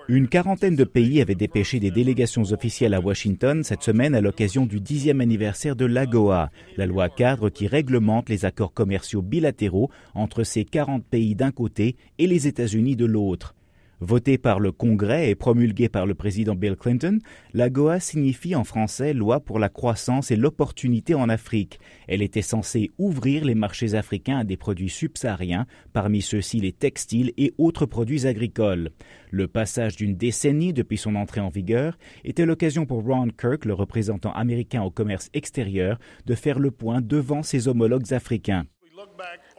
Une quarantaine de pays avaient dépêché des délégations officielles à Washington cette semaine à l'occasion du 10e anniversaire de l'AGOA, la loi cadre qui réglemente les accords commerciaux bilatéraux entre ces 40 pays d'un côté et les États-Unis de l'autre. Votée par le Congrès et promulguée par le président Bill Clinton, l'AGOA signifie en français « Loi pour la croissance et l'opportunité en Afrique ». Elle était censée ouvrir les marchés africains à des produits subsahariens, parmi ceux-ci les textiles et autres produits agricoles. Le passage d'une décennie depuis son entrée en vigueur était l'occasion pour Ron Kirk, le représentant américain au commerce extérieur, de faire le point devant ses homologues africains.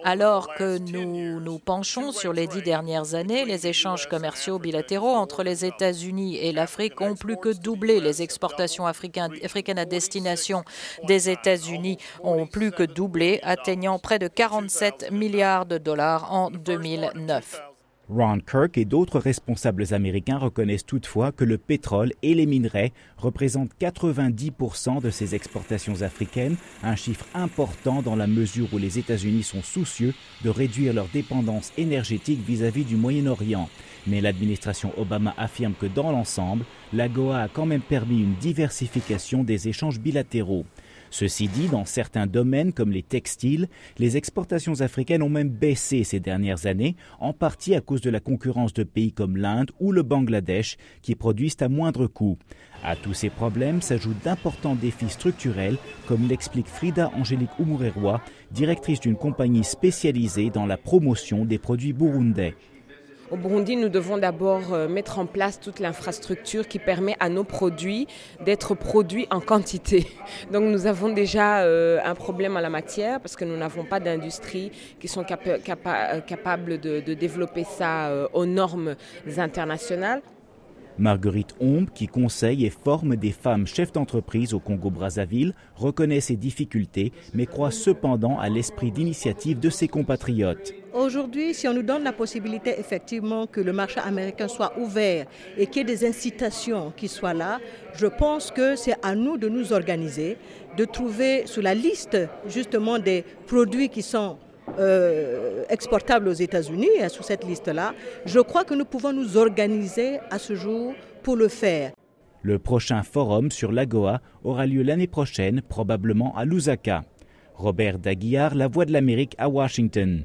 Alors que nous nous penchons sur les 10 dernières années, les échanges commerciaux bilatéraux entre les États-Unis et l'Afrique ont plus que doublé. Les exportations africaines à destination des États-Unis ont plus que doublé, atteignant près de 47 milliards de dollars en 2009. Ron Kirk et d'autres responsables américains reconnaissent toutefois que le pétrole et les minerais représentent 90% de ces exportations africaines, un chiffre important dans la mesure où les États-Unis sont soucieux de réduire leur dépendance énergétique vis-à-vis du Moyen-Orient. Mais l'administration Obama affirme que dans l'ensemble, l'AGOA a quand même permis une diversification des échanges bilatéraux. Ceci dit, dans certains domaines comme les textiles, les exportations africaines ont même baissé ces dernières années, en partie à cause de la concurrence de pays comme l'Inde ou le Bangladesh qui produisent à moindre coût. À tous ces problèmes s'ajoutent d'importants défis structurels, comme l'explique Frida Angélique Umureroa, directrice d'une compagnie spécialisée dans la promotion des produits burundais. Au Burundi, nous devons d'abord mettre en place toute l'infrastructure qui permet à nos produits d'être produits en quantité. Donc nous avons déjà un problème en la matière parce que nous n'avons pas d'industrie qui sont capables de développer ça aux normes internationales. Marguerite Ombe, qui conseille et forme des femmes chefs d'entreprise au Congo-Brazzaville, reconnaît ces difficultés, mais croit cependant à l'esprit d'initiative de ses compatriotes. Aujourd'hui, si on nous donne la possibilité effectivement que le marché américain soit ouvert et qu'il y ait des incitations qui soient là, je pense que c'est à nous de nous organiser, de trouver sur la liste justement des produits qui sont exportables aux États-Unis, sur cette liste-là. Je crois que nous pouvons nous organiser à ce jour pour le faire. Le prochain forum sur l'AGOA aura lieu l'année prochaine, probablement à Lusaka. Robert Daguillard, La Voix de l'Amérique à Washington.